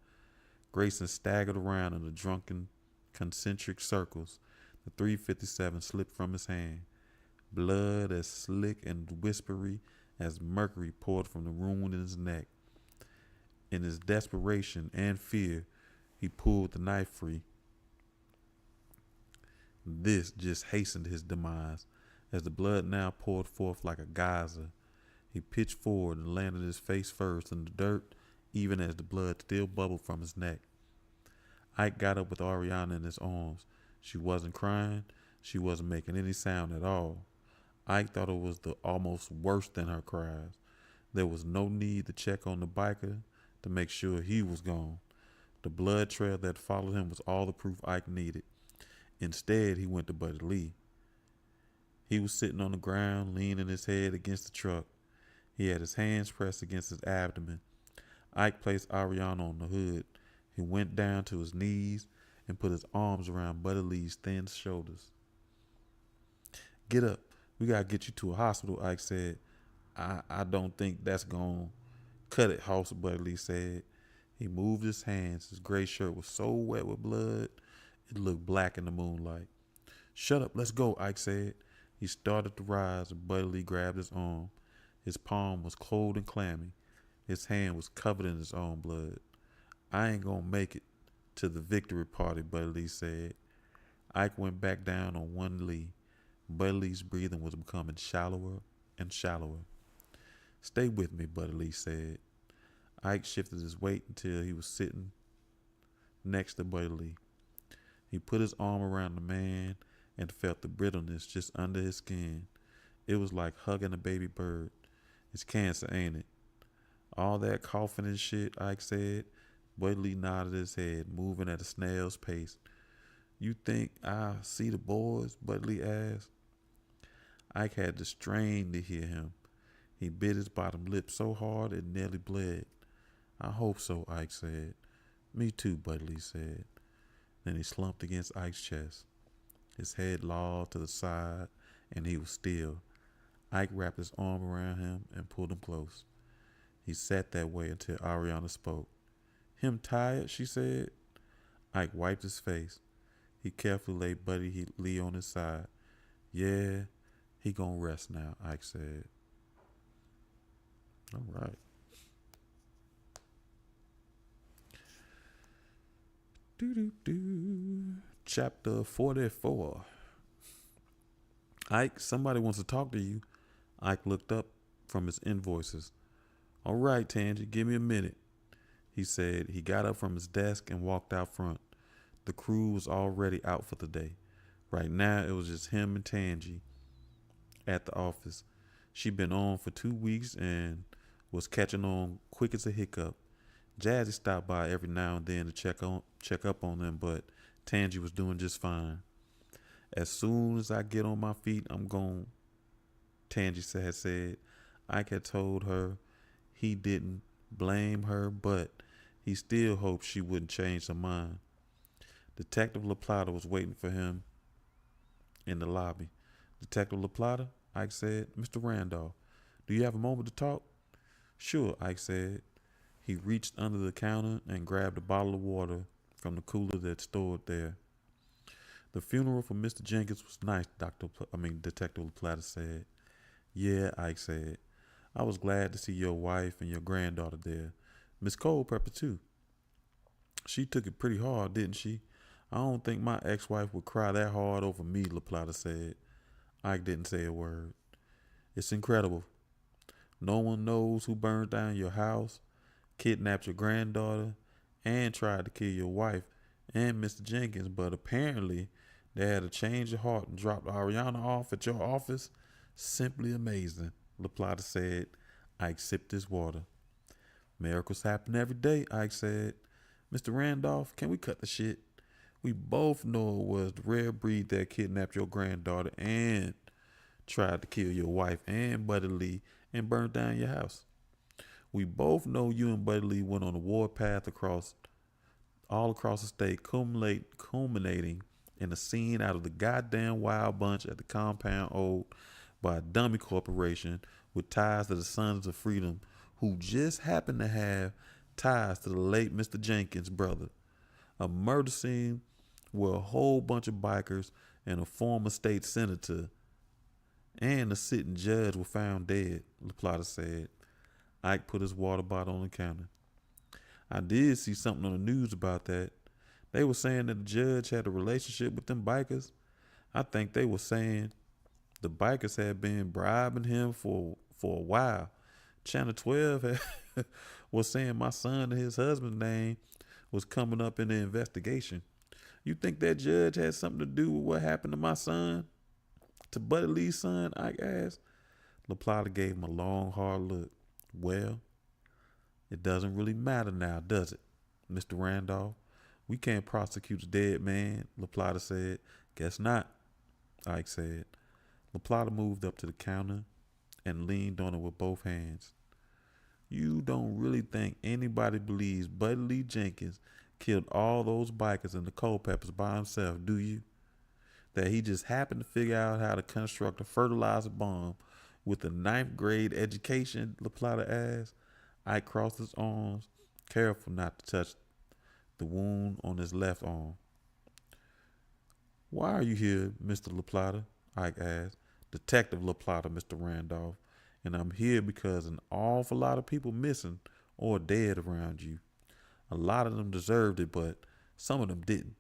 Grayson staggered around in the drunken, concentric circles. The .357 slipped from his hand. Blood as slick and whispery as mercury poured from the wound in his neck. In his desperation and fear, he pulled the knife free. This just hastened his demise, as the blood now poured forth like a geyser. He pitched forward and landed his face first in the dirt, even as the blood still bubbled from his neck. Ike got up with Ariana in his arms. She wasn't crying. She wasn't making any sound at all. Ike thought it was almost worse than her cries. There was no need to check on the biker to make sure he was gone. The blood trail that followed him was all the proof Ike needed. Instead, he went to Buddy Lee. He was sitting on the ground, leaning his head against the truck. He had his hands pressed against his abdomen. Ike placed Ariana on the hood. He went down to his knees and put his arms around Buddy Lee's thin shoulders. Get up. We gotta get you to a hospital, Ike said. I don't think that's gonna cut it, Hoss, Buddy Lee said. He moved his hands. His gray shirt was so wet with blood, it looked black in the moonlight. Shut up, let's go, Ike said. He started to rise, and Buddy Lee grabbed his arm. His palm was cold and clammy. His hand was covered in his own blood. I ain't gonna make it to the victory party, Buddy Lee said. Ike went back down on one knee. Buddy Lee's breathing was becoming shallower and shallower. Stay with me, Buddy Lee said. Ike shifted his weight until he was sitting next to Buddy Lee. He put his arm around the man and felt the brittleness just under his skin. It was like hugging a baby bird. It's cancer, ain't it? All that coughing and shit, Ike said. Buddy Lee nodded his head, moving at a snail's pace. You think I'll see the boys? Buddy Lee asked. Ike had to strain to hear him. He bit his bottom lip so hard it nearly bled. I hope so, Ike said. Me too, Buddy Lee said. Then he slumped against Ike's chest. His head lolled to the side, and he was still. Ike wrapped his arm around him and pulled him close. He sat that way until Ariana spoke. Him tired, she said. Ike wiped his face. He carefully laid Buddy Lee on his side. Yeah, he gonna rest now, Ike said. All right. Chapter 44. Ike, somebody wants to talk to you. Ike looked up from his invoices. All right, Tangy, give me a minute, he said. He got up from his desk and walked out front. The crew was already out for the day. Right now, it was just him and Tangy at the office. She'd been on for 2 weeks and was catching on quick as a hiccup. Jazzy stopped by every now and then to check up on them, but Tangy was doing just fine. As soon as I get on my feet, I'm gone, Tangy had said. Ike had told her he didn't blame her, but he still hoped she wouldn't change her mind. Detective LaPlata was waiting for him in the lobby. Detective LaPlata, Ike said. Mr. Randolph, do you have a moment to talk? Sure, Ike said. He reached under the counter and grabbed a bottle of water from the cooler that stored there. The funeral for Mr. Jenkins was nice, Detective LaPlata said. Yeah, Ike said. I was glad to see your wife and your granddaughter there. Miss Culpepper, too. She took it pretty hard, didn't she? I don't think my ex-wife would cry that hard over me, LaPlata said. Ike didn't say a word. It's incredible. No one knows who burned down your house, kidnapped your granddaughter, and tried to kill your wife and Mr. Jenkins, but apparently they had a change of heart and dropped Ariana off at your office. Simply amazing, LaPlata said. Ike sipped his water. Miracles happen every day, Ike said. Mr. Randolph, can we cut the shit? We both know it was the rare breed that kidnapped your granddaughter and tried to kill your wife and Buddy Lee and burned down your house. We both know you and Buddy Lee went on a warpath all across the state, culminating in a scene out of the goddamn Wild Bunch at the compound owned by a dummy corporation with ties to the Sons of Freedom, who just happened to have ties to the late Mr. Jenkins' brother. A murder scene where a whole bunch of bikers and a former state senator and a sitting judge were found dead, LaPlata said. Ike put his water bottle on the counter. I did see something on the news about that. They were saying that the judge had a relationship with them bikers. I think they were saying the bikers had been bribing him for a while. Channel 12 was saying my son and his husband's name was coming up in the investigation. You think that judge had something to do with what happened to my son? To Buddy Lee's son? Ike asked. LaPlata gave him a long, hard look. Well, it doesn't really matter now, does it? Mr. Randolph. We can't prosecute a dead man, LaPlata said. Guess not, Ike said. LaPlata moved up to the counter and leaned on it with both hands. You don't really think anybody believes Buddy Lee Jenkins killed all those bikers and the Culpeppers by himself, do you? That he just happened to figure out how to construct a fertilizer bomb with a ninth grade education, LaPlata asked. Ike crossed his arms, careful not to touch the wound on his left arm. Why are you here, Mr. LaPlata? Ike asked. Detective LaPlata, Mr. Randolph. And I'm here because an awful lot of people missing or dead around you. A lot of them deserved it, but some of them didn't.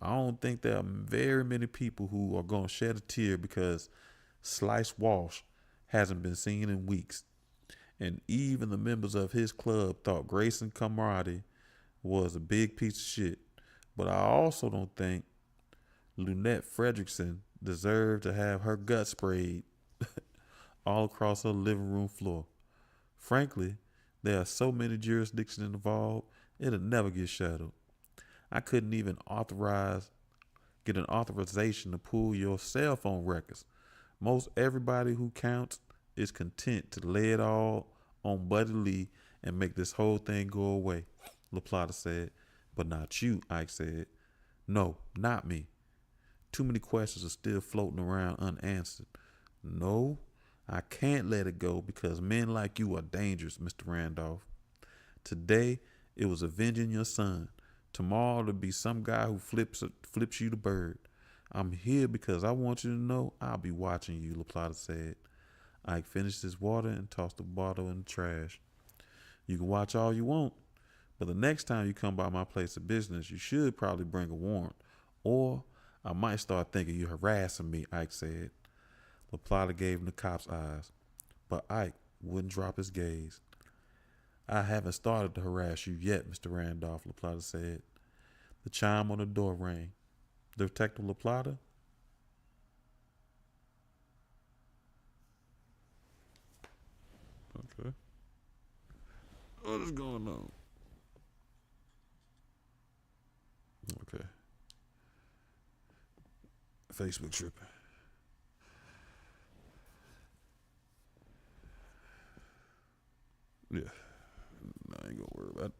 I don't think there are very many people who are going to shed a tear because Slice Walsh hasn't been seen in weeks. And even the members of his club thought Grayson Camaraderie was a big piece of shit. But I also don't think Lynette Fredrickson deserved to have her guts sprayed all across her living room floor. Frankly, there are so many jurisdictions involved, it'll never get settled. I couldn't even get an authorization to pull your cell phone records. Most everybody who counts is content to lay it all on Buddy Lee and make this whole thing go away, LaPlata said. But not you, Ike said. No, not me. Too many questions are still floating around unanswered. No, I can't let it go because men like you are dangerous, Mr. Randolph. Today, it was avenging your son. Tomorrow, it'll be some guy who flips you the bird. I'm here because I want you to know I'll be watching you, LaPlata said. Ike finished his water and tossed the bottle in the trash. You can watch all you want, but the next time you come by my place of business, you should probably bring a warrant. Or I might start thinking you're harassing me, Ike said. LaPlata gave him the cop's eyes, but Ike wouldn't drop his gaze. I haven't started to harass you yet, Mr. Randolph, LaPlata said. The chime on the door rang. Detective LaPlata? Okay. What is going on? Okay. Facebook tripping. Yeah. I ain't gonna worry about it.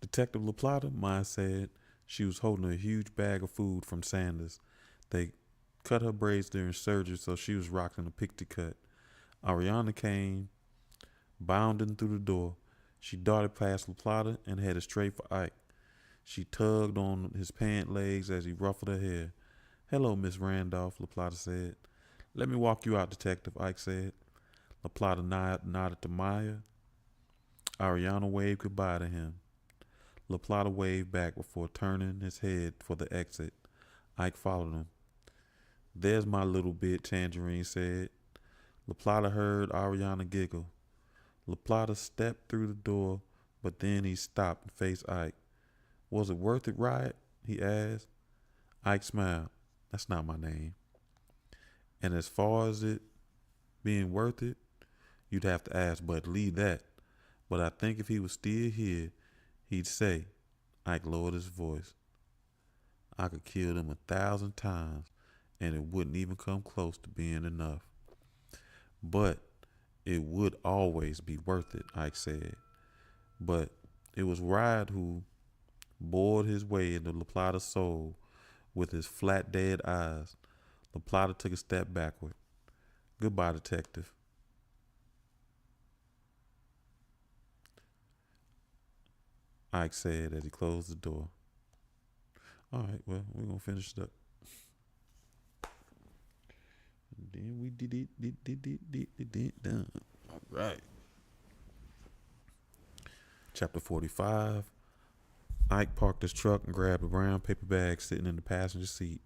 Detective LaPlata, Maya said. She was holding a huge bag of food from Sanders. They cut her braids during surgery, so she was rocking a pixie cut. Ariana came bounding through the door. She darted past LaPlata and headed straight for Ike. She tugged on his pant legs as he ruffled her hair. Hello, Miss Randolph, LaPlata said. Let me walk you out, Detective, Ike said. LaPlata nodded to Maya. Ariana waved goodbye to him. LaPlata waved back before turning his head for the exit. Ike followed him. There's my little bit, Tangerine said. LaPlata heard Ariana giggle. LaPlata stepped through the door, but then he stopped and faced Ike. Was it worth it, Riot? He asked. Ike smiled. That's not my name. And as far as it being worth it, you'd have to ask Bud Lee that. But I think if he was still here, he'd say, Ike lowered his voice, I could kill them 1,000 times and it wouldn't even come close to being enough. But it would always be worth it, Ike said. But it was Riot who bored his way into LaPlata's soul with his flat, dead eyes. LaPlata took a step backward. Goodbye, Detective. Ike said as he closed the door. All right, well, we're going to finish it up. And then we did it done. All right. Chapter 45. Ike parked his truck and grabbed a brown paper bag sitting in the passenger seat.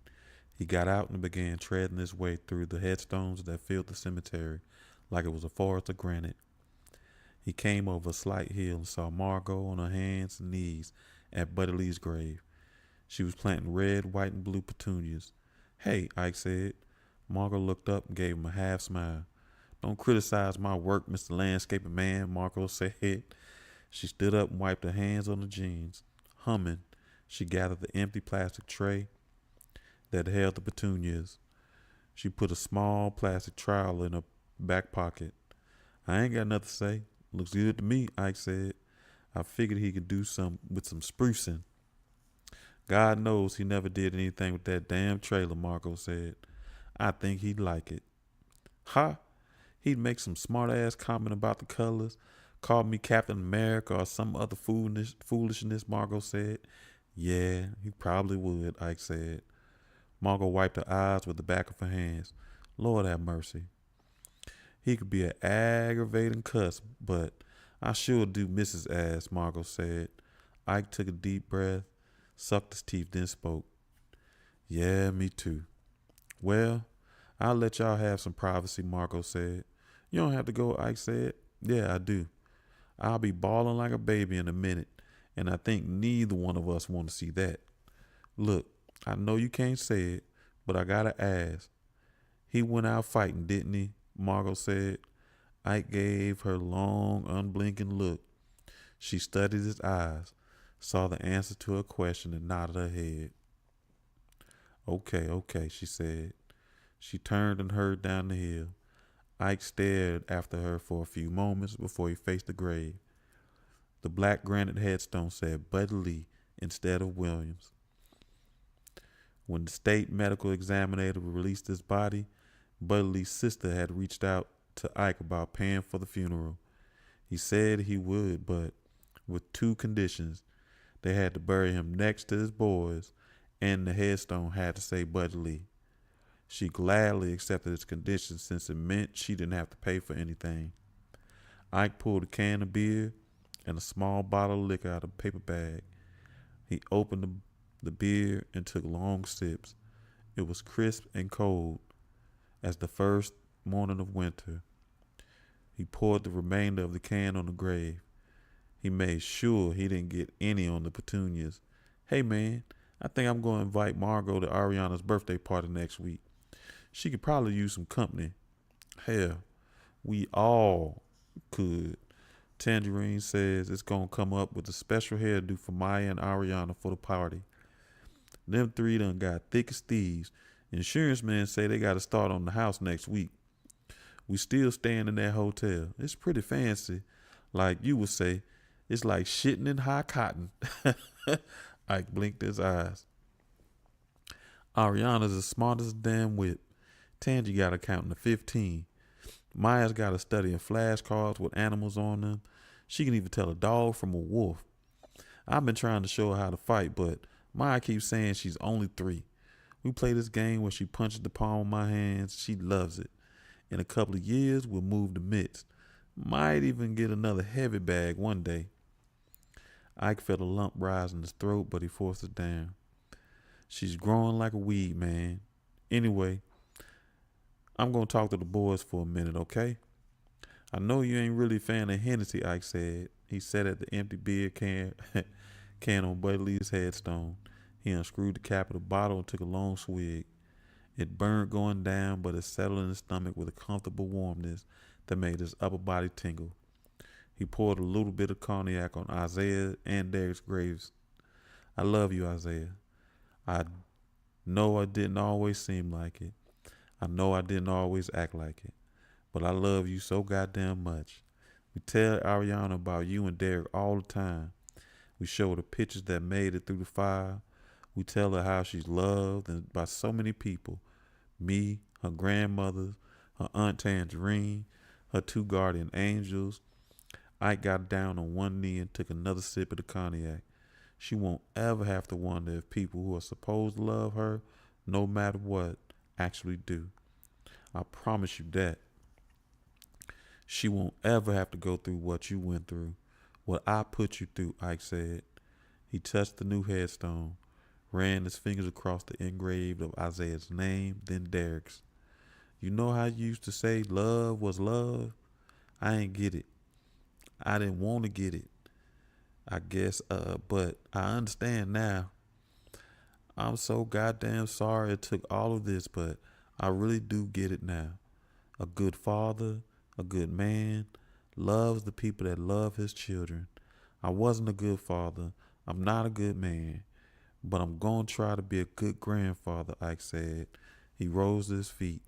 He got out and began treading his way through the headstones that filled the cemetery like it was a forest of granite. He came over a slight hill and saw Margot on her hands and knees at Buddy Lee's grave. She was planting red, white, and blue petunias. Hey, Ike said. Margot looked up and gave him a half smile. Don't criticize my work, Mr. Landscaping Man, Marco said. She stood up and wiped her hands on the jeans. Humming, she gathered the empty plastic tray that held the petunias. She put a small plastic trowel in her back pocket. I ain't got nothing to say. Looks good to me, Ike said. I figured he could do some with some sprucing. God knows he never did anything with that damn trailer, Marco said. I think he'd like it. Ha! He'd make some smart ass comment about the colors, call me Captain America or some other foolishness, Margot said. Yeah, he probably would, Ike said. Margot wiped her eyes with the back of her hands. Lord have mercy. He could be an aggravating cuss, but I sure do miss his ass, Margot said. Ike took a deep breath, sucked his teeth, then spoke. Yeah, me too. Well, I'll let y'all have some privacy, Margot said. You don't have to go, Ike said. Yeah, I do. I'll be bawling like a baby in a minute, and I think neither one of us want to see that. Look, I know you can't say it, but I gotta ask. He went out fighting, didn't he? Margot said. Ike gave her long, unblinking look. She studied his eyes, saw the answer to her question, and nodded her head. Okay, she said. She turned and hurried down the hill. Ike stared after her for a few moments before he faced the grave. The black granite headstone said Buddy Lee instead of Williams. When the state medical examiner released his body, Buddy Lee's sister had reached out to Ike about paying for the funeral. He said he would, but with two conditions. They had to bury him next to his boys, and the headstone had to say Buddy Lee. She gladly accepted his conditions since it meant she didn't have to pay for anything. Ike pulled a can of beer and a small bottle of liquor out of a paper bag. He opened the beer and took long sips. It was crisp and cold as the first morning of winter. He poured the remainder of the can on the grave. He made sure he didn't get any on the petunias. Hey man, I think I'm going to invite Margot to Ariana's birthday party next week. She could probably use some company. Hell, we all could. Tangerine says it's going to come up with a special hairdo for Maya and Ariana for the party. Them three done got thick as thieves. Insurance men say they got to start on the house next week. We still staying in that hotel. It's pretty fancy. Like you would say, it's like shitting in high cotton. Ike blinked his eyes. Ariana's as smart as a damn whip. Tangy got her counting to 15. Maya's got her studying flashcards with animals on them. She can even tell a dog from a wolf. I've been trying to show her how to fight, but Maya keeps saying she's only 3. We play this game where she punches the palm of my hands. She loves it. In a couple of years, we'll move to mitts. Might even get another heavy bag one day. Ike felt a lump rise in his throat, but he forced it down. She's growing like a weed, man. Anyway, I'm going to talk to the boys for a minute, okay? I know you ain't really a fan of Hennessy, Ike said. He sat at the empty beer can on Buddy Lee's headstone. He unscrewed the cap of the bottle and took a long swig. It burned going down, but it settled in his stomach with a comfortable warmness that made his upper body tingle. He poured a little bit of cognac on Isaiah and Derek's graves. I love you, Isaiah. I know I didn't always seem like it. I know I didn't always act like it. But I love you so goddamn much. We tell Ariana about you and Derek all the time. We show her the pictures that made it through the fire. We tell her how she's loved and by so many people. Me, her grandmother, her Aunt Tangerine, her 2 guardian angels. Ike got down on one knee and took another sip of the cognac. She won't ever have to wonder if people who are supposed to love her, no matter what, actually do. I promise you that. She won't ever have to go through what you went through, what I put you through, Ike said. He touched the new headstone, ran his fingers across the engraved of Isaiah's name, then Derek's. You know how you used to say love was love? I ain't get it. I didn't want to get it, I guess, but I understand now. I'm so goddamn sorry it took all of this, but I really do get it now. a good father, a good man, loves the people that love his children. I wasn't a good father. I'm not a good man, but I'm going to try to be a good grandfather, Ike said. He rose to his feet.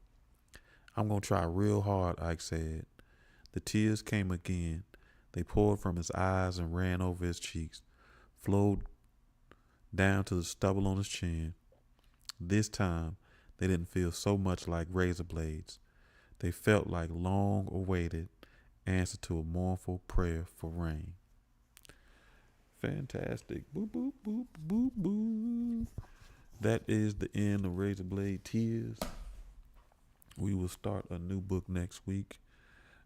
I'm going to try real hard, Ike said. The tears came again. They poured from his eyes and ran over his cheeks, flowed down to the stubble on his chin. This time, they didn't feel so much like razor blades. They felt like long-awaited answer to a mournful prayer for rain. Fantastic. Boop, boop, boop, boop, boop. That is the end of Razor Blade Tears. We will start a new book next week.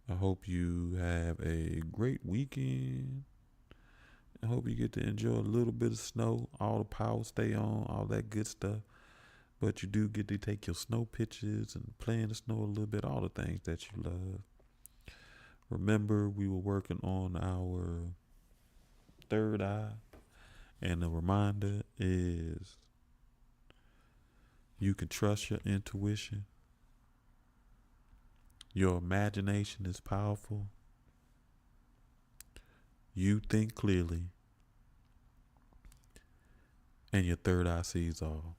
I hope you have a great weekend. I hope you get to enjoy a little bit of snow. All the power stay on, all that good stuff. But you do get to take your snow pictures and play in the snow a little bit, all the things that you love. Remember, we were working on our third eye. And the reminder is you can trust your intuition. Your imagination is powerful. You think clearly. And your third eye sees all.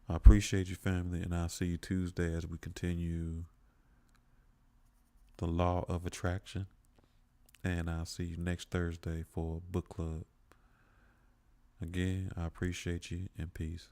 I appreciate you, family, and I'll see you Tuesday as we continue the law of attraction. And I'll see you next Thursday for book club. Again, I appreciate you and peace.